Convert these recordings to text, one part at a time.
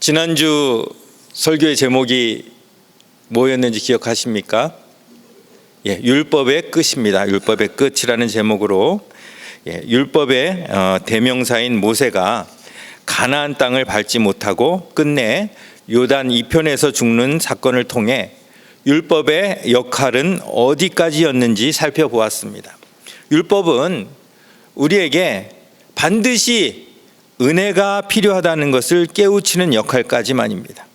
지난주 설교의 제목이 뭐였는지 기억하십니까? 율법의 끝입니다. 율법의 끝이라는 제목으로 율법의 대명사인 모세가 가나안 땅을 밟지 못하고 끝내 요단 이편에서 죽는 사건을 통해 율법의 역할은 어디까지였는지 살펴보았습니다. 율법은 우리에게 반드시 은혜가 필요하다는 것을 깨우치는 역할까지만입니다.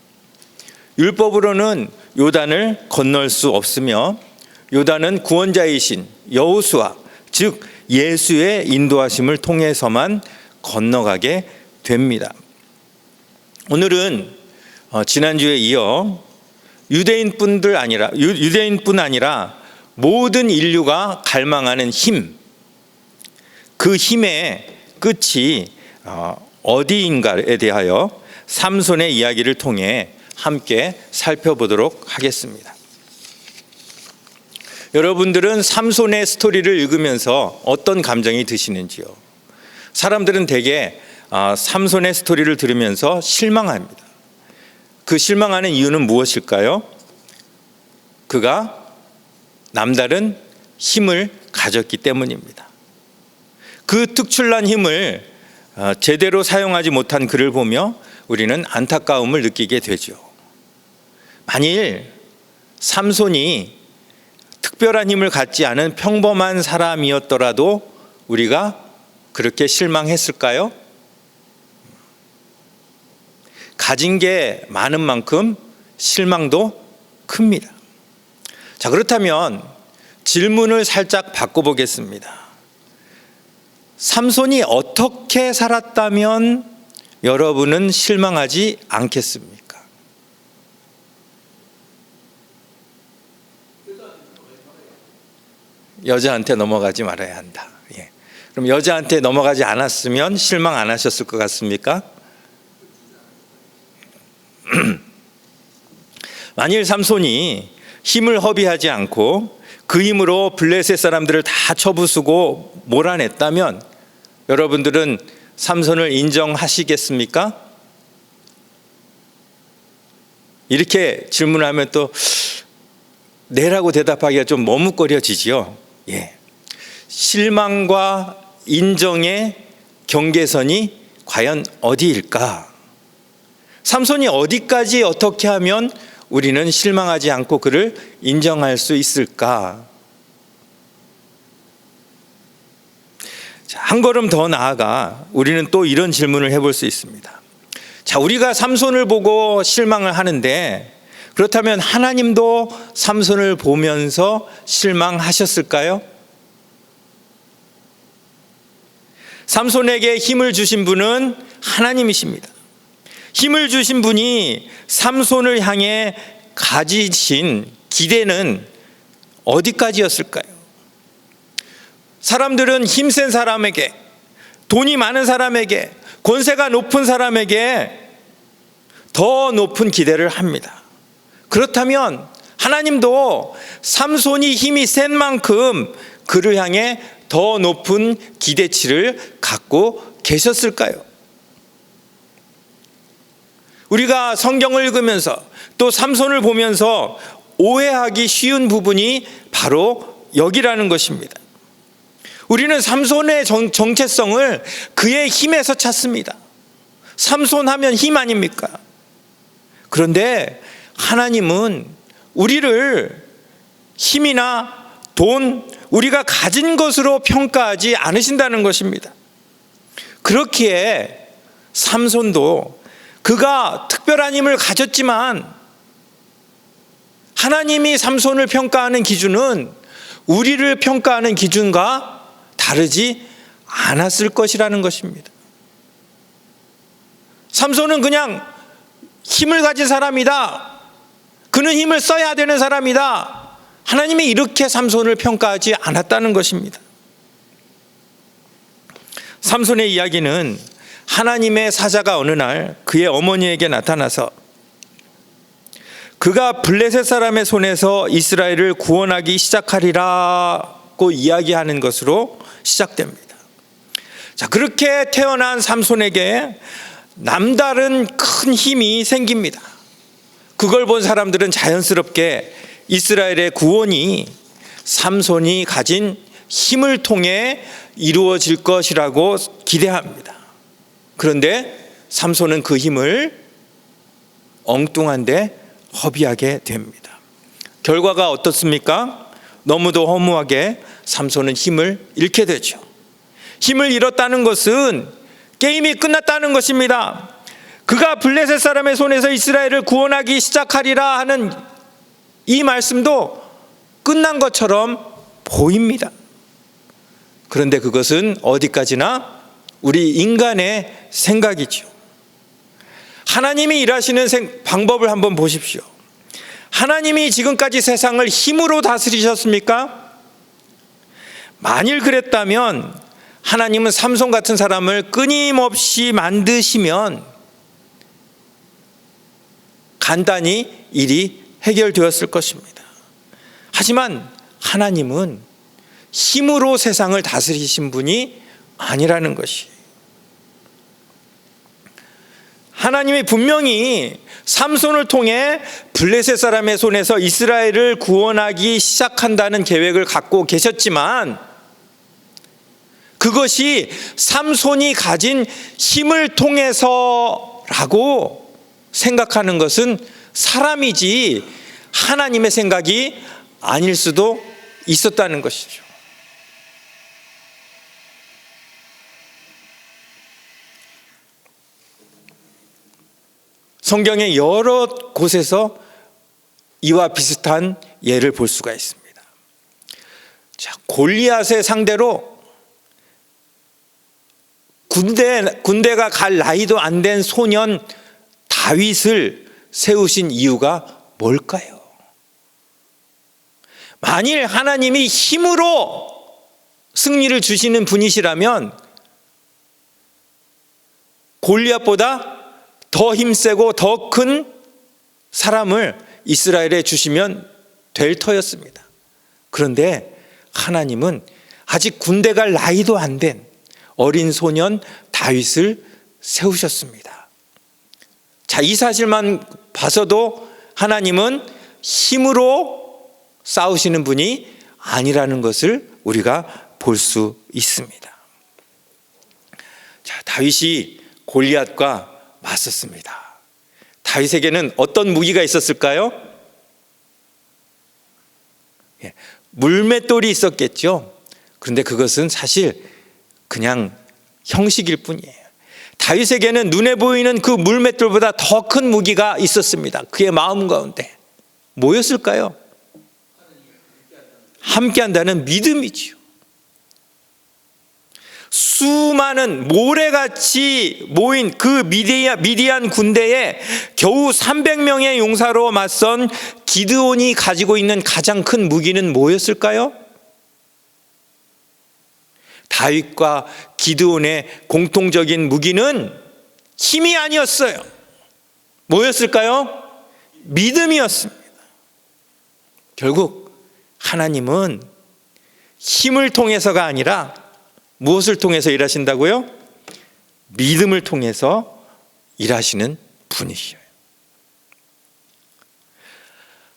율법으로는 요단을 건널 수 없으며 요단은 구원자이신 여호수아, 즉 예수의 인도하심을 통해서만 건너가게 됩니다. 오늘은 지난주에 이어 유대인뿐 아니라 모든 인류가 갈망하는 힘, 그 힘의 끝이 어디인가에 대하여 삼손의 이야기를 통해 함께 살펴보도록 하겠습니다. 여러분들은 삼손의 스토리를 읽으면서 어떤 감정이 드시는지요? 사람들은 대개 삼손의 스토리를 들으면서 실망합니다. 그 실망하는 이유는 무엇일까요? 그가 남다른 힘을 가졌기 때문입니다. 그 특출난 힘을 제대로 사용하지 못한 그를 보며 우리는 안타까움을 느끼게 되죠. 만일 삼손이 특별한 힘을 갖지 않은 평범한 사람이었더라도 우리가 그렇게 실망했을까요? 가진 게 많은 만큼 실망도 큽니다. 자, 그렇다면 질문을 살짝 바꿔보겠습니다. 삼손이 어떻게 살았다면 여러분은 실망하지 않겠습니까? 여자한테 넘어가지 말아야 한다. 그럼 여자한테 넘어가지 않았으면 실망 안 하셨을 것 같습니까? 만일 삼손이 힘을 허비하지 않고 그 힘으로 블레셋 사람들을 다 쳐부수고 몰아냈다면 여러분들은 삼손을 인정하시겠습니까? 이렇게 질문하면 또 네라고 대답하기가 좀 머뭇거려지지요. 실망과 인정의 경계선이 과연 어디일까? 삼손이 어디까지 어떻게 하면 우리는 실망하지 않고 그를 인정할 수 있을까? 한 걸음 더 나아가 우리는 또 이런 질문을 해볼 수 있습니다. 자, 우리가 삼손을 보고 실망을 하는데 그렇다면 하나님도 삼손을 보면서 실망하셨을까요? 삼손에게 힘을 주신 분은 하나님이십니다. 힘을 주신 분이 삼손을 향해 가지신 기대는 어디까지였을까요? 사람들은 힘센 사람에게, 돈이 많은 사람에게, 권세가 높은 사람에게 더 높은 기대를 합니다. 그렇다면 하나님도 삼손이 힘이 센 만큼 그를 향해 더 높은 기대치를 갖고 계셨을까요? 우리가 성경을 읽으면서 또 삼손을 보면서 오해하기 쉬운 부분이 바로 여기라는 것입니다. 우리는 삼손의 정체성을 그의 힘에서 찾습니다. 삼손 하면 힘 아닙니까? 그런데 하나님은 우리를 힘이나 돈, 우리가 가진 것으로 평가하지 않으신다는 것입니다. 그렇기에 삼손도 그가 특별한 힘을 가졌지만 하나님이 삼손을 평가하는 기준은 우리를 평가하는 기준과 다르지 않았을 것이라는 것입니다. 삼손은 그냥 힘을 가진 사람이다. 그는 힘을 써야 되는 사람이다. 하나님이 이렇게 삼손을 평가하지 않았다는 것입니다. 삼손의 이야기는 하나님의 사자가 어느 날 그의 어머니에게 나타나서 그가 블레셋 사람의 손에서 이스라엘을 구원하기 시작하리라고 이야기하는 것으로 시작됩니다. 자, 그렇게 태어난 삼손에게 남다른 큰 힘이 생깁니다. 그걸 본 사람들은 자연스럽게 이스라엘의 구원이 삼손이 가진 힘을 통해 이루어질 것이라고 기대합니다. 그런데 삼손은 그 힘을 엉뚱한데 허비하게 됩니다. 결과가 어떻습니까? 너무도 허무하게 삼손은 힘을 잃게 되죠. 힘을 잃었다는 것은 게임이 끝났다는 것입니다. 그가 블레셋 사람의 손에서 이스라엘을 구원하기 시작하리라 하는 이 말씀도 끝난 것처럼 보입니다. 그런데 그것은 어디까지나 우리 인간의 생각이죠. 하나님이 일하시는 방법을 한번 보십시오. 하나님이 지금까지 세상을 힘으로 다스리셨습니까? 만일 그랬다면 하나님은 삼손 같은 사람을 끊임없이 만드시면 간단히 일이 해결되었을 것입니다. 하지만 하나님은 힘으로 세상을 다스리신 분이 아니라는 것이, 하나님이 분명히 삼손을 통해 블레셋 사람의 손에서 이스라엘을 구원하기 시작한다는 계획을 갖고 계셨지만, 그것이 삼손이 가진 힘을 통해서라고 생각하는 것은 사람이지 하나님의 생각이 아닐 수도 있었다는 것이죠. 성경의 여러 곳에서 이와 비슷한 예를 볼 수가 있습니다. 자, 골리앗의 상대로 군대가 갈 나이도 안 된 소년 다윗을 세우신 이유가 뭘까요? 만일 하나님이 힘으로 승리를 주시는 분이시라면 골리앗보다 더 힘세고 더 큰 사람을 이스라엘에 주시면 될 터였습니다. 그런데 하나님은 아직 군대 갈 나이도 안 된 어린 소년 다윗을 세우셨습니다. 자, 이 사실만 봐서도 하나님은 힘으로 싸우시는 분이 아니라는 것을 우리가 볼 수 있습니다. 자, 다윗이 골리앗과 맞섰습니다. 다윗에게는 어떤 무기가 있었을까요? 물맷돌이 있었겠죠. 그런데 그것은 사실 그냥 형식일 뿐이에요. 다윗에게는 눈에 보이는 그 물맷돌보다 더 큰 무기가 있었습니다. 그의 마음 가운데 뭐였을까요? 함께한다는 믿음이지요. 수많은 모래같이 모인 그 미디안 군대에 겨우 300명의 용사로 맞선 기드온이 가지고 있는 가장 큰 무기는 뭐였을까요? 다윗과 기드온의 공통적인 무기는 힘이 아니었어요. 뭐였을까요? 믿음이었습니다. 결국 하나님은 힘을 통해서가 아니라 무엇을 통해서 일하신다고요? 믿음을 통해서 일하시는 분이시요.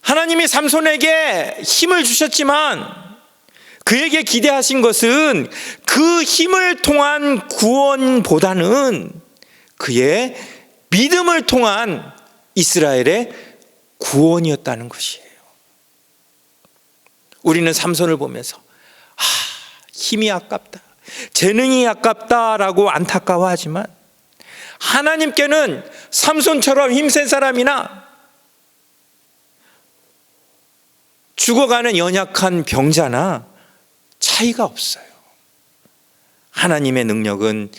하나님이 삼손에게 힘을 주셨지만 그에게 기대하신 것은 그 힘을 통한 구원보다는 그의 믿음을 통한 이스라엘의 구원이었다는 것이에요. 우리는 삼손을 보면서 힘이 아깝다, 재능이 아깝다라고 안타까워하지만 하나님께는 삼손처럼 힘센 사람이나 죽어가는 연약한 병자나 차이가 없어요. 하나님의 능력은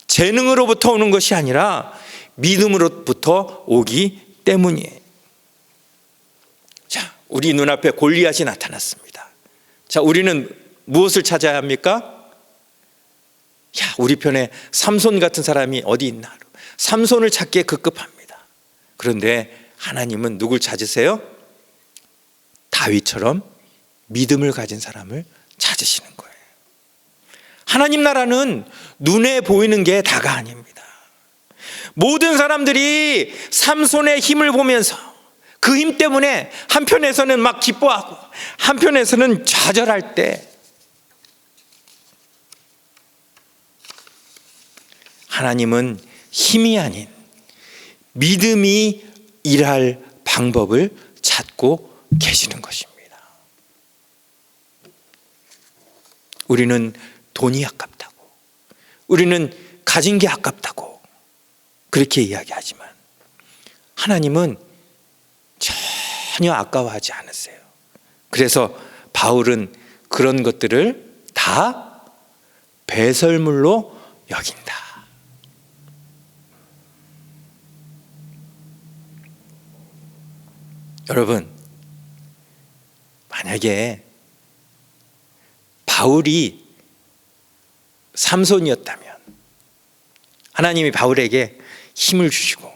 재능으로부터 오는 것이 아니라 믿음으로부터 오기 때문이에요. 자, 우리 눈앞에 골리앗이 나타났습니다. 자, 우리는 무엇을 찾아야 합니까? 야, 우리 편에 삼손 같은 사람이 어디 있나? 삼손을 찾기에 급급합니다. 그런데 하나님은 누굴 찾으세요? 다윗처럼 믿음을 가진 사람을 찾으시는 거예요. 하나님 나라는 눈에 보이는 게 다가 아닙니다. 모든 사람들이 삼손의 힘을 보면서 그 힘 때문에 한편에서는 막 기뻐하고 한편에서는 좌절할 때 하나님은 힘이 아닌 믿음이 일할 방법을 찾고 계시는 것입니다. 우리는 돈이 아깝다고, 우리는 가진 게 아깝다고 그렇게 이야기하지만 하나님은 전혀 아까워하지 않으세요. 그래서 바울은 그런 것들을 다 배설물로 여긴다. 여러분, 만약에 바울이 삼손이었다면 하나님이 바울에게 힘을 주시고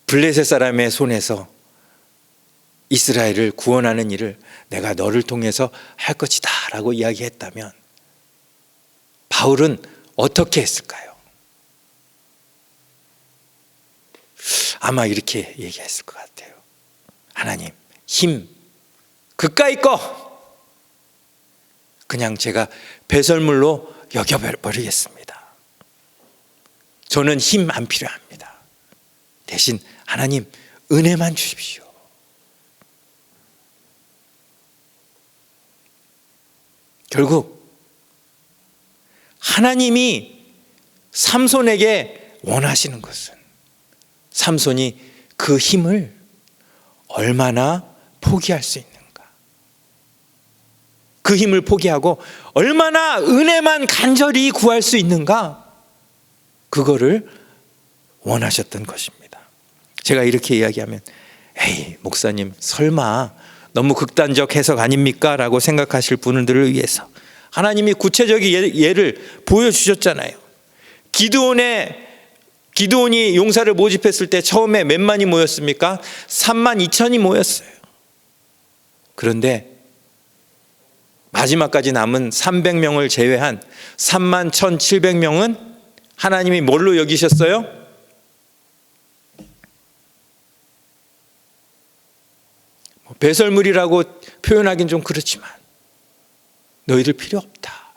블레셋 사람의 손에서 이스라엘을 구원하는 일을 내가 너를 통해서 할 것이다 라고 이야기했다면 바울은 어떻게 했을까요? 아마 이렇게 얘기했을 것 같아요. 하나님, 힘 그까이 거 그냥 제가 배설물로 여겨버리겠습니다. 저는 힘 안 필요합니다. 대신 하나님 은혜만 주십시오. 결국 하나님이 삼손에게 원하시는 것은 삼손이 그 힘을 얼마나 포기할 수 있는가, 그 힘을 포기하고 얼마나 은혜만 간절히 구할 수 있는가, 그거를 원하셨던 것입니다. 제가 이렇게 이야기하면 에이 목사님 설마 너무 극단적 해석 아닙니까? 라고 생각하실 분들을 위해서 하나님이 구체적인 예를 보여주셨잖아요. 기드온이 용사를 모집했을 때 처음에 몇만이 모였습니까? 32,000이 모였어요. 그런데 마지막까지 남은 300명을 제외한 31,700명은 하나님이 뭘로 여기셨어요? 배설물이라고 표현하긴 좀 그렇지만 너희들 필요 없다.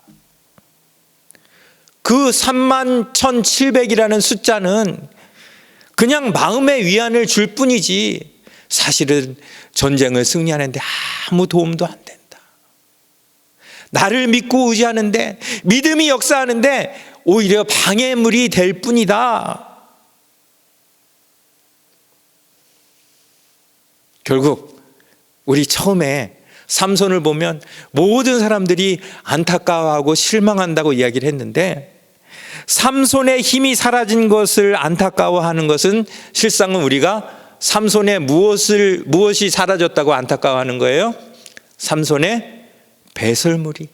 그 31,700이라는 숫자는 그냥 마음의 위안을 줄 뿐이지 사실은 전쟁을 승리하는데 아무 도움도 안 된다. 나를 믿고 의지하는데, 믿음이 역사하는데 오히려 방해물이 될 뿐이다. 결국 우리 처음에 삼손을 보면 모든 사람들이 안타까워하고 실망한다고 이야기를 했는데, 삼손의 힘이 사라진 것을 안타까워하는 것은 실상은 우리가 삼손의 무엇이 사라졌다고 안타까워하는 거예요? 삼손의 배설물이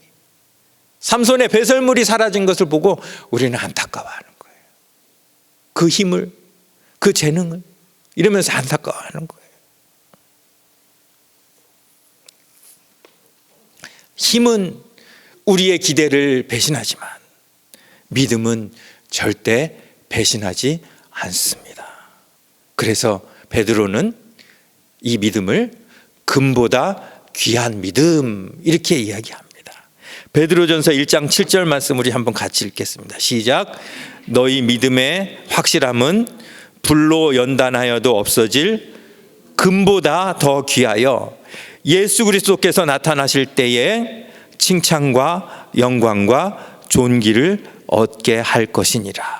사라진 것을 보고 우리는 안타까워하는 거예요. 그 힘을, 그 재능을 이러면서 안타까워하는 거예요. 힘은 우리의 기대를 배신하지만 믿음은 절대 배신하지 않습니다. 그래서 베드로는 이 믿음을 금보다 귀한 믿음 이렇게 이야기합니다. 베드로전서 1장 7절 말씀 우리 한번 같이 읽겠습니다. 시작. 너희 믿음의 확실함은 불로 연단하여도 없어질 금보다 더 귀하여 예수 그리스도께서 나타나실 때에 칭찬과 영광과 존귀를 얻게 할 것이니라.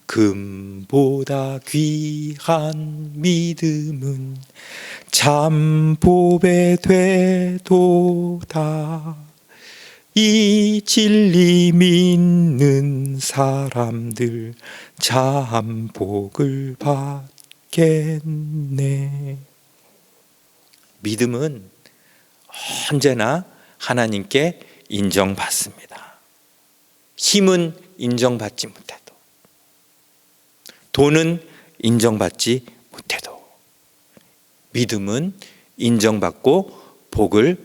금보다 귀한 믿음은 참 보배되도다. 이 진리 믿는 사람들 참 복을 받겠네. 믿음은 언제나 하나님께 인정받습니다. 힘은 인정받지 못해도, 돈은 인정받지 못해도 믿음은 인정받고 복을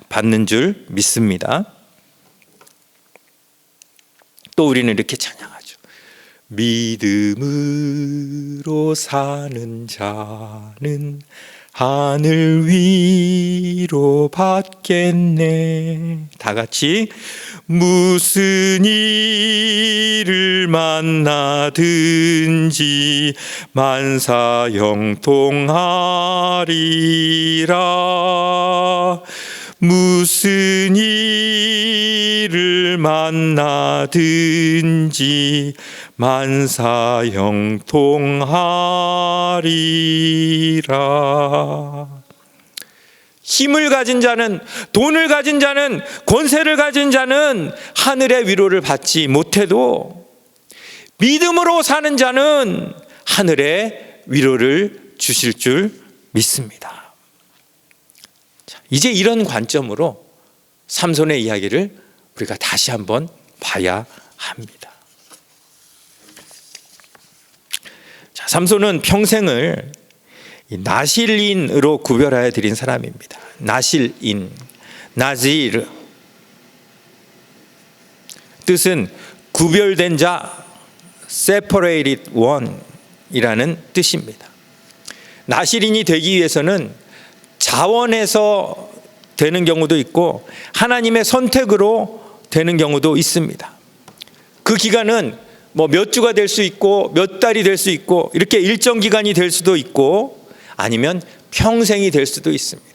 받는 줄 믿습니다. 또 우리는 이렇게 찬양하죠. 믿음으로 사는 자는 하늘 위로 받겠네. 다 같이. 무슨 일을 만나든지 만사 형통하리라. 무슨 일을 만나든지 만사 형통하리라. 힘을 가진 자는, 돈을 가진 자는, 권세를 가진 자는 하늘의 위로를 받지 못해도 믿음으로 사는 자는 하늘의 위로를 주실 줄 믿습니다. 자, 이제 이런 관점으로 삼손의 이야기를 우리가 다시 한번 봐야 합니다. 자, 삼손은 평생을 나실인으로 구별하여 드린 사람입니다. 나실인, 나지르, 뜻은 구별된 자, separated one 이라는 뜻입니다. 나실인이 되기 위해서는 자원에서 되는 경우도 있고 하나님의 선택으로 되는 경우도 있습니다. 그 기간은 뭐 몇 주가 될 수 있고 몇 달이 될 수 있고 이렇게 일정 기간이 될 수도 있고 아니면 평생이 될 수도 있습니다.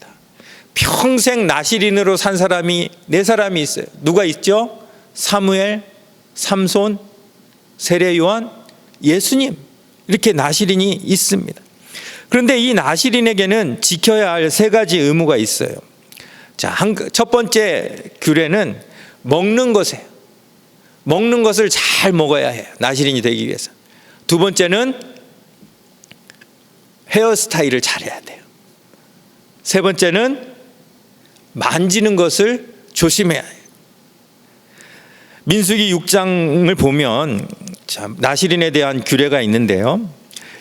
평생 나실인으로 산 사람이 4사람이 있어요. 누가 있죠? 사무엘, 삼손, 세례 요한, 예수님, 이렇게 나실인이 있습니다. 그런데 이 나실인에게는 지켜야 할 3가지 의무가 있어요. 자, 첫 번째 규례는 먹는 것이에요. 먹는 것을 잘 먹어야 해요. 나실인이 되기 위해서. 두 번째는 헤어스타일을 잘해야 돼요. 세 번째는 만지는 것을 조심해야 해요. 민수기 6장을 보면 나실인에 대한 규례가 있는데요.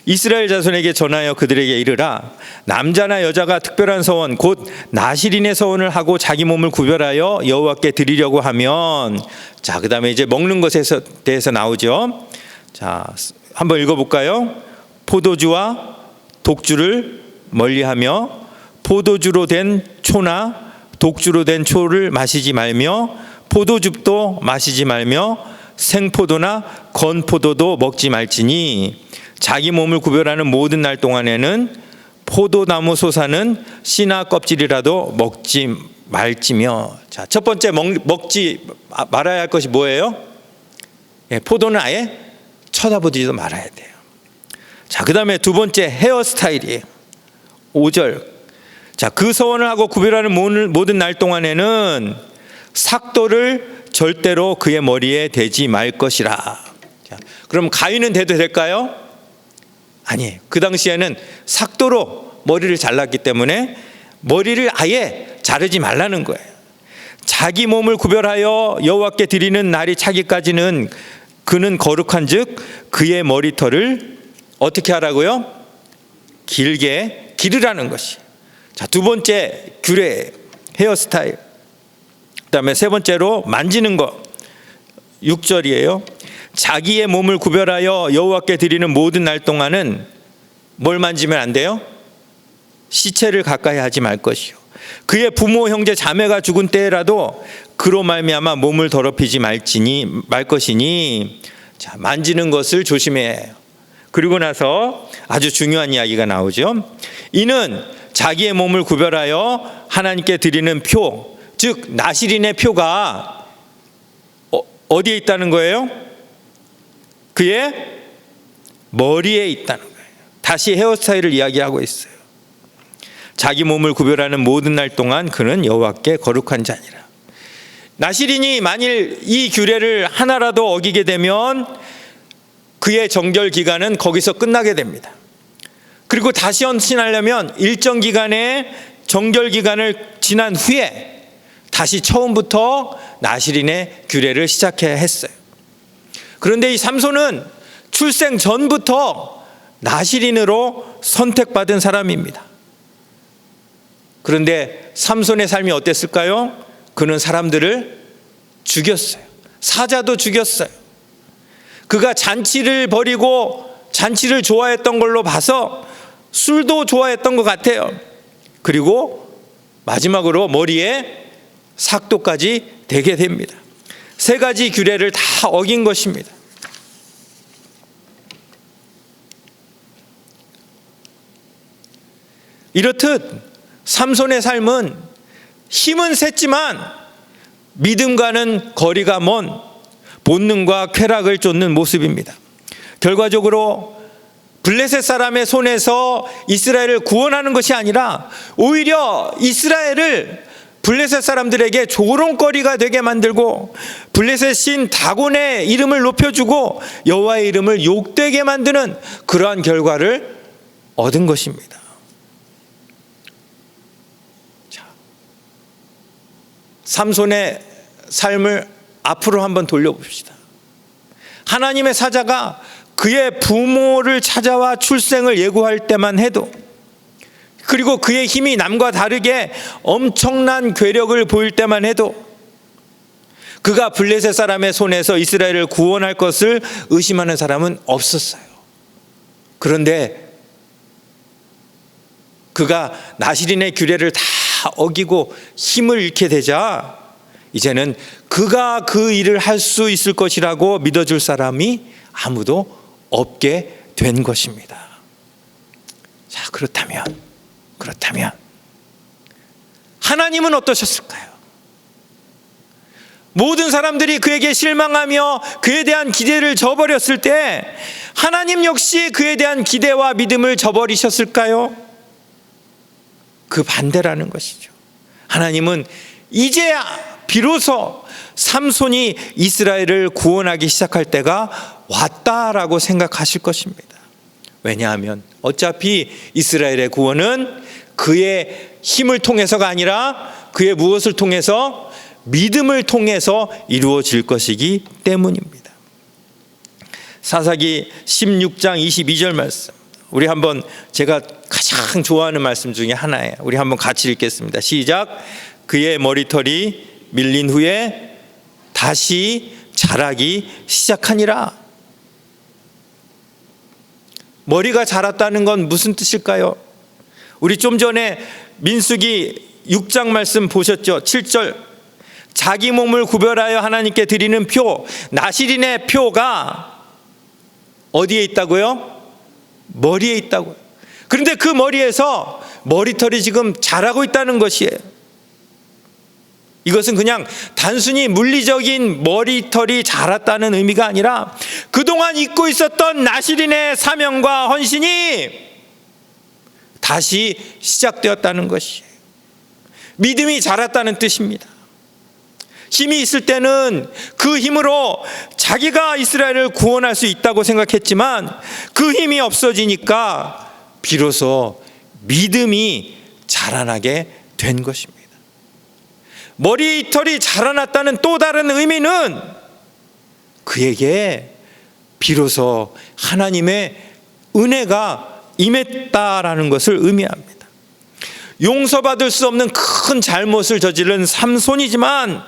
이스라엘 자손에게 전하여 그들에게 이르라. 남자나 여자가 특별한 서원 곧 나실인의 서원을 하고 자기 몸을 구별하여 여호와께 드리려고 하면, 자, 그 다음에 이제 먹는 것에 대해서 나오죠. 자, 한번 읽어볼까요? 포도주와 독주를 멀리하며 포도주로 된 초나 독주로 된 초를 마시지 말며 포도즙도 마시지 말며 생포도나 건포도도 먹지 말지니 자기 몸을 구별하는 모든 날 동안에는 포도나무 솟아는 씨나 껍질이라도 먹지 말지며. 자, 첫 번째 먹지 말아야 할 것이 뭐예요? 포도는 아예 쳐다보지도 말아야 돼요. 자, 그 다음에 두 번째 헤어스타일이에요. 5절. 자, 그 서원을 하고 구별하는 모든 날 동안에는 삭도를 절대로 그의 머리에 대지 말 것이라. 자, 그럼 가위는 대도 될까요? 아니에요. 그 당시에는 삭도로 머리를 잘랐기 때문에 머리를 아예 자르지 말라는 거예요. 자기 몸을 구별하여 여호와께 드리는 날이 차기까지는 그는 거룩한즉 그의 머리털을 어떻게 하라고요? 길게 기르라는 것이. 자, 두 번째 규례 헤어스타일. 그다음에 세 번째로 만지는 것. 6절이에요. 자기의 몸을 구별하여 여호와께 드리는 모든 날 동안은 뭘 만지면 안 돼요? 시체를 가까이 하지 말 것이요. 그의 부모 형제 자매가 죽은 때라도 그로 말미암아 몸을 더럽히지 말 것이니. 자, 만지는 것을 조심해야 해요. 그리고 나서 아주 중요한 이야기가 나오죠. 이는 자기의 몸을 구별하여 하나님께 드리는 표, 즉 나실인의 표가 어디에 있다는 거예요? 그의 머리에 있다는 거예요. 다시 헤어스타일을 이야기하고 있어요. 자기 몸을 구별하는 모든 날 동안 그는 여호와께 거룩한 자니라. 나실인이 만일 이 규례를 하나라도 어기게 되면 그의 정결 기간은 거기서 끝나게 됩니다. 그리고 다시 헌신하려면 일정 기간의 정결 기간을 지난 후에 다시 처음부터 나실인의 규례를 시작해야 했어요. 그런데 이 삼손은 출생 전부터 나실인으로 선택받은 사람입니다. 그런데 삼손의 삶이 어땠을까요? 그는 사람들을 죽였어요. 사자도 죽였어요. 그가 잔치를 벌이고 잔치를 좋아했던 걸로 봐서 술도 좋아했던 것 같아요. 그리고 마지막으로 머리에 삭도까지 대게 됩니다. 세 가지 규례를 다 어긴 것입니다. 이렇듯 삼손의 삶은 힘은 셌지만 믿음과는 거리가 먼 본능과 쾌락을 쫓는 모습입니다. 결과적으로 블레셋 사람의 손에서 이스라엘을 구원하는 것이 아니라 오히려 이스라엘을 블레셋 사람들에게 조롱거리가 되게 만들고 블레셋 신 다곤의 이름을 높여주고 여호와의 이름을 욕되게 만드는 그러한 결과를 얻은 것입니다. 자, 삼손의 삶을 앞으로 한번 돌려봅시다. 하나님의 사자가 그의 부모를 찾아와 출생을 예고할 때만 해도, 그리고 그의 힘이 남과 다르게 엄청난 괴력을 보일 때만 해도 그가 블레셋 사람의 손에서 이스라엘을 구원할 것을 의심하는 사람은 없었어요. 그런데 그가 나시린의 규례를 다 어기고 힘을 잃게 되자 이제는 그가 그 일을 할 수 있을 것이라고 믿어줄 사람이 아무도 없게 된 것입니다. 자, 그렇다면 하나님은 어떠셨을까요? 모든 사람들이 그에게 실망하며 그에 대한 기대를 저버렸을 때 하나님 역시 그에 대한 기대와 믿음을 저버리셨을까요? 그 반대라는 것이죠. 하나님은 이제야 비로소 삼손이 이스라엘을 구원하기 시작할 때가 왔다라고 생각하실 것입니다. 왜냐하면 어차피 이스라엘의 구원은 그의 힘을 통해서가 아니라 그의 무엇을 통해서? 믿음을 통해서 이루어질 것이기 때문입니다. 사사기 16장 22절 말씀, 우리 한번, 제가 가장 좋아하는 말씀 중에 하나예요. 우리 한번 같이 읽겠습니다. 시작. 그의 머리털이 밀린 후에 다시 자라기 시작하니라. 머리가 자랐다는 건 무슨 뜻일까요? 우리 좀 전에 민수기 6장 말씀 보셨죠? 7절. 자기 몸을 구별하여 하나님께 드리는 표, 나시린의 표가 어디에 있다고요? 머리에 있다고요. 그런데 그 머리에서 머리털이 지금 자라고 있다는 것이에요. 이것은 그냥 단순히 물리적인 머리털이 자랐다는 의미가 아니라 그동안 잊고 있었던 나시린의 사명과 헌신이 다시 시작되었다는 것이에요. 믿음이 자랐다는 뜻입니다. 힘이 있을 때는 그 힘으로 자기가 이스라엘을 구원할 수 있다고 생각했지만 그 힘이 없어지니까 비로소 믿음이 자라나게 된 것입니다. 머리털이 자라났다는 또 다른 의미는 그에게 비로소 하나님의 은혜가 임했다라는 것을 의미합니다. 용서받을 수 없는 큰 잘못을 저지른 삼손이지만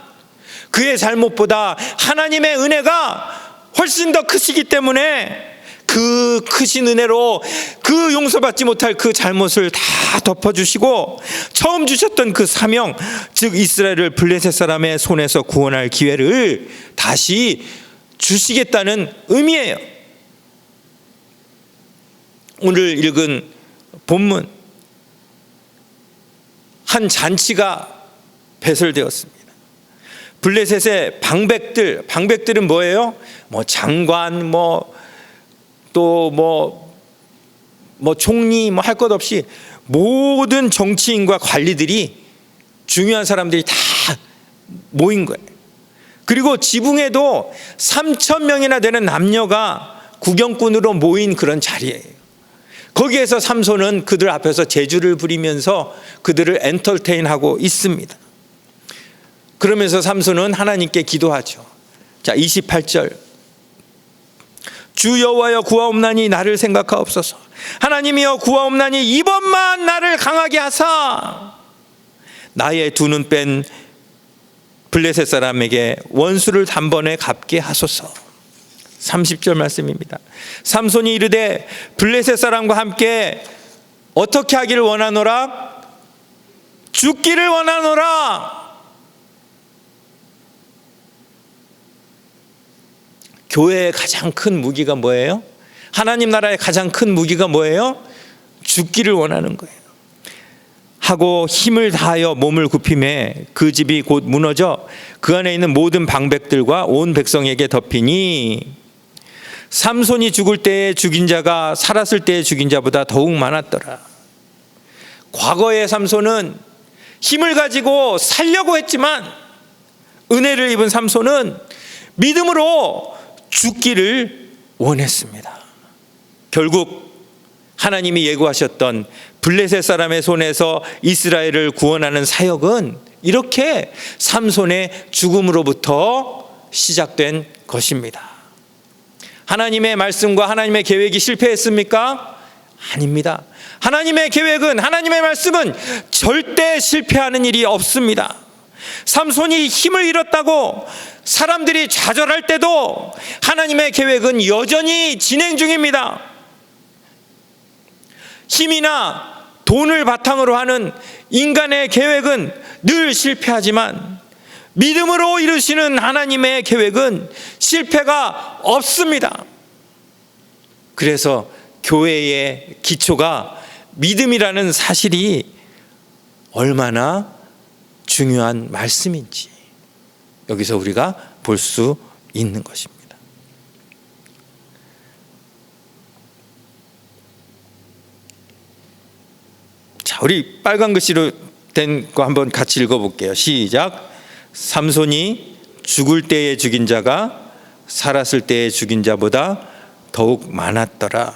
그의 잘못보다 하나님의 은혜가 훨씬 더 크시기 때문에 그 크신 은혜로 그 용서받지 못할 그 잘못을 다 덮어주시고 처음 주셨던 그 사명, 즉 이스라엘을 블레셋 사람의 손에서 구원할 기회를 다시 주시겠다는 의미예요. 오늘 읽은 본문, 한 잔치가 배설되었습니다. 블레셋의 방백들은 뭐예요? 장관, 총리, 할 것 없이 모든 정치인과 관리들이, 중요한 사람들이 다 모인 거예요. 그리고 지붕에도 3,000명이나 되는 남녀가 구경꾼으로 모인 그런 자리예요. 거기에서 삼손은 그들 앞에서 제주를 부리면서 그들을 엔터테인하고 있습니다. 그러면서 삼손은 하나님께 기도하죠. 자, 28절. 주 여호와여 구하옵나니 나를 생각하옵소서. 하나님이여 구하옵나니 이번만 나를 강하게 하사 나의 두 눈 뺀 블레셋 사람에게 원수를 단번에 갚게 하소서. 30절 말씀입니다. 삼손이 이르되 블레셋 사람과 함께 어떻게 하기를 원하노라? 죽기를 원하노라. 교회의 가장 큰 무기가 뭐예요? 하나님 나라의 가장 큰 무기가 뭐예요? 죽기를 원하는 거예요. 하고 힘을 다하여 몸을 굽히매 그 집이 곧 무너져 그 안에 있는 모든 방백들과 온 백성에게 덮이니 삼손이 죽을 때에 죽인 자가 살았을 때에 죽인 자보다 더욱 많았더라. 과거의 삼손은 힘을 가지고 살려고 했지만 은혜를 입은 삼손은 믿음으로 죽기를 원했습니다. 결국 하나님이 예고하셨던 블레셋 사람의 손에서 이스라엘을 구원하는 사역은 이렇게 삼손의 죽음으로부터 시작된 것입니다. 하나님의 말씀과 하나님의 계획이 실패했습니까? 아닙니다. 하나님의 계획은, 하나님의 말씀은 절대 실패하는 일이 없습니다. 삼손이 힘을 잃었다고 사람들이 좌절할 때도 하나님의 계획은 여전히 진행 중입니다. 힘이나 돈을 바탕으로 하는 인간의 계획은 늘 실패하지만 믿음으로 이루시는 하나님의 계획은 실패가 없습니다. 그래서 교회의 기초가 믿음이라는 사실이 얼마나 중요한 말씀인지 여기서 우리가 볼 수 있는 것입니다. 자, 우리 빨간 글씨로 된 거 한번 같이 읽어볼게요. 시작. 삼손이 죽을 때에 죽인 자가 살았을 때에 죽인 자보다 더욱 많았더라.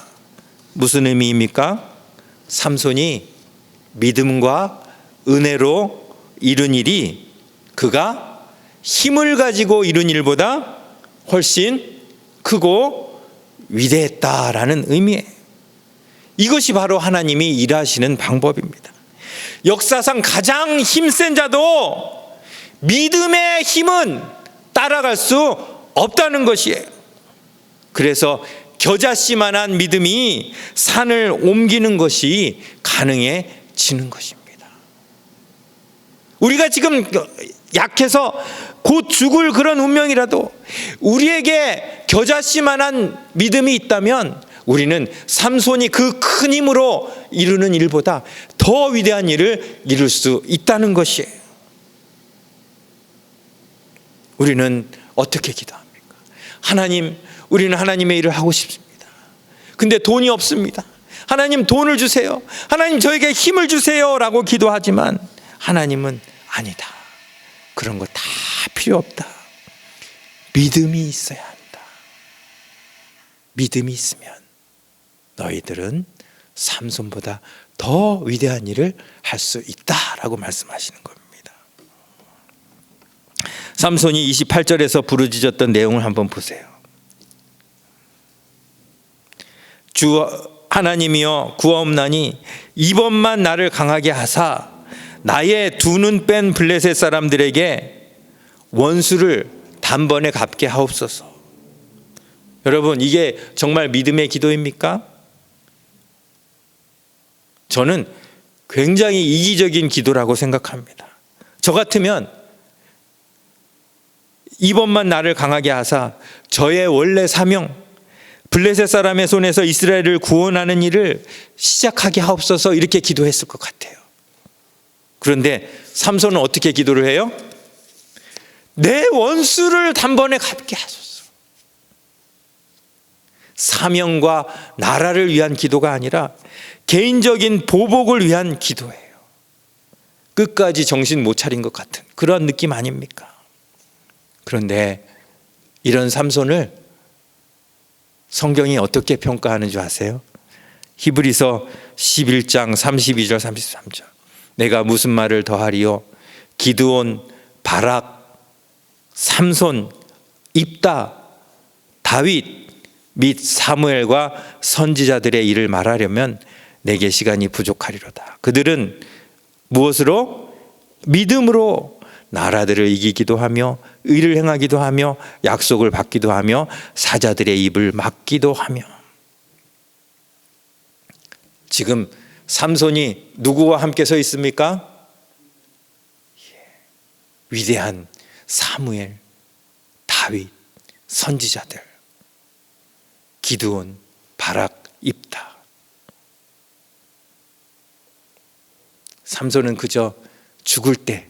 무슨 의미입니까? 삼손이 믿음과 은혜로 이룬 일이 그가 힘을 가지고 이룬 일보다 훨씬 크고 위대했다라는 의미예요. 이것이 바로 하나님이 일하시는 방법입니다. 역사상 가장 힘센 자도 믿음의 힘은 따라갈 수 없다는 것이에요. 그래서 겨자씨만한 믿음이 산을 옮기는 것이 가능해지는 것입니다. 우리가 지금 약해서 곧 죽을 그런 운명이라도 우리에게 겨자씨만한 믿음이 있다면 우리는 삼손이 그 큰 힘으로 이루는 일보다 더 위대한 일을 이룰 수 있다는 것이에요. 우리는 어떻게 기도합니까? 하나님, 우리는 하나님의 일을 하고 싶습니다. 근데 돈이 없습니다. 하나님 돈을 주세요. 하나님 저에게 힘을 주세요 라고 기도하지만 하나님은 아니다. 그런 거 다 필요 없다. 믿음이 있어야 한다. 믿음이 있으면 너희들은 삼손보다 더 위대한 일을 할 수 있다라고 말씀하시는 겁니다. 삼손이 28절에서 부르짖었던 내용을 한번 보세요. 주 하나님이여 구하옵나니 이번만 나를 강하게 하사 나의 두 눈 뺀 블레셋 사람들에게 원수를 단번에 갚게 하옵소서. 여러분, 이게 정말 믿음의 기도입니까? 저는 굉장히 이기적인 기도라고 생각합니다. 저 같으면 이번만 나를 강하게 하사 저의 원래 사명 블레셋 사람의 손에서 이스라엘을 구원하는 일을 시작하게 하옵소서 이렇게 기도했을 것 같아요. 그런데 삼손은 어떻게 기도를 해요? 내 원수를 단번에 갚게 하소서. 사명과 나라를 위한 기도가 아니라 개인적인 보복을 위한 기도예요. 끝까지 정신 못 차린 것 같은 그런 느낌 아닙니까? 그런데 이런 삼손을 성경이 어떻게 평가하는 줄 아세요? 히브리서 11장 32절 33절. 내가 무슨 말을 더하리요? 기드온, 바락, 삼손, 입다, 다윗 및 사무엘과 선지자들의 일을 말하려면 내게 시간이 부족하리로다. 그들은 무엇으로? 믿음으로 나라들을 이기기도 하며 의를 행하기도 하며 약속을 받기도 하며 사자들의 입을 막기도 하며. 지금 삼손이 누구와 함께 서 있습니까? 위대한 사무엘, 다윗, 선지자들, 기드온, 바락, 입다. 삼손은 그저 죽을 때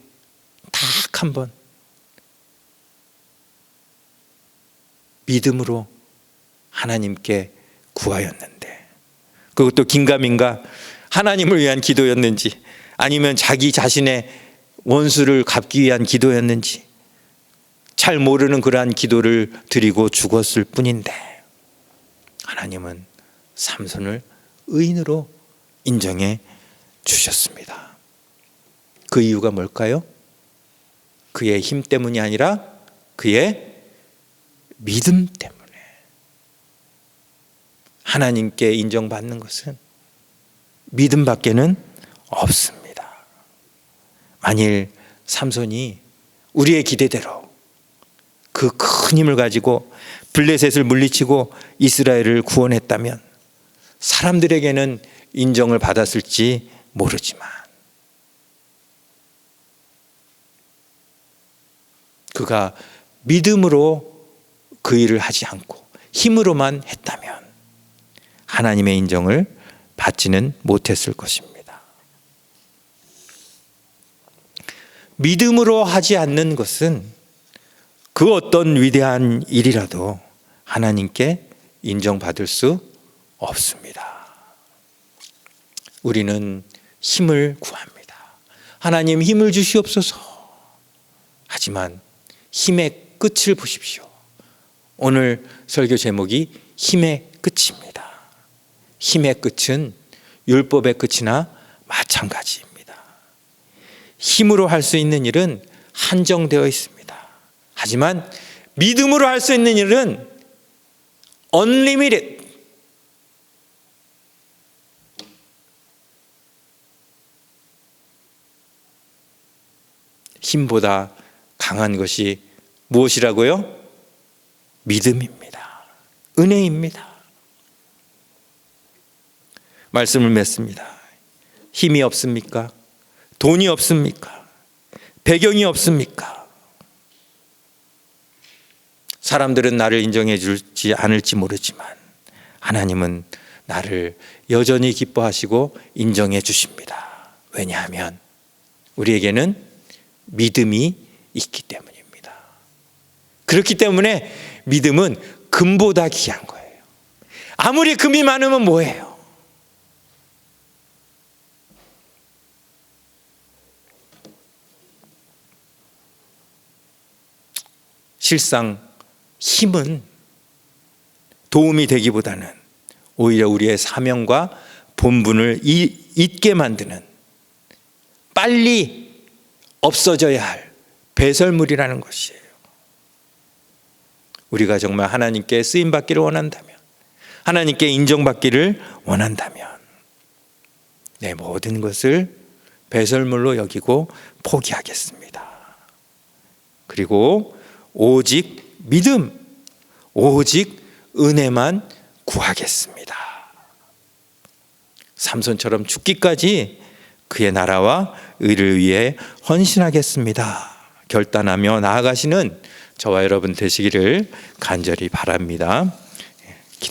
딱 한 번 믿음으로 하나님께 구하였는데, 그것도 긴가민가 하나님을 위한 기도였는지 아니면 자기 자신의 원수를 갚기 위한 기도였는지 잘 모르는 그러한 기도를 드리고 죽었을 뿐인데, 하나님은 삼손을 의인으로 인정해 주셨습니다. 그 이유가 뭘까요? 그의 힘 때문이 아니라 그의 믿음 때문에. 하나님께 인정받는 것은 믿음밖에는 없습니다. 만일 삼손이 우리의 기대대로 그 큰 힘을 가지고 블레셋을 물리치고 이스라엘을 구원했다면 사람들에게는 인정을 받았을지 모르지만 그가 믿음으로 그 일을 하지 않고 힘으로만 했다면 하나님의 인정을 받지는 못했을 것입니다. 믿음으로 하지 않는 것은 그 어떤 위대한 일이라도 하나님께 인정받을 수 없습니다. 우리는 힘을 구합니다. 하나님 힘을 주시옵소서. 하지만 힘의 끝을 보십시오. 오늘 설교 제목이 힘의 끝입니다. 힘의 끝은 율법의 끝이나 마찬가지입니다. 힘으로 할 수 있는 일은 한정되어 있습니다. 하지만 믿음으로 할 수 있는 일은 unlimited. 힘보다 강한 것이 무엇이라고요? 믿음입니다. 은혜입니다. 말씀을 맺습니다. 힘이 없습니까? 돈이 없습니까? 배경이 없습니까? 사람들은 나를 인정해 줄지 않을지 모르지만 하나님은 나를 여전히 기뻐하시고 인정해 주십니다. 왜냐하면 우리에게는 믿음이 있기 때문입니다. 그렇기 때문에 믿음은 금보다 귀한 거예요. 아무리 금이 많으면 뭐예요? 실상 힘은 도움이 되기보다는 오히려 우리의 사명과 본분을 잊게 만드는, 빨리 없어져야 할 배설물이라는 것이에요. 우리가 정말 하나님께 쓰임받기를 원한다면, 하나님께 인정받기를 원한다면 내 모든 것을 배설물로 여기고 포기하겠습니다. 그리고 오직 믿음, 오직 은혜만 구하겠습니다. 삼손처럼 죽기까지 그의 나라와 의를 위해 헌신하겠습니다. 결단하며 나아가시는 저와 여러분 되시기를 간절히 바랍니다.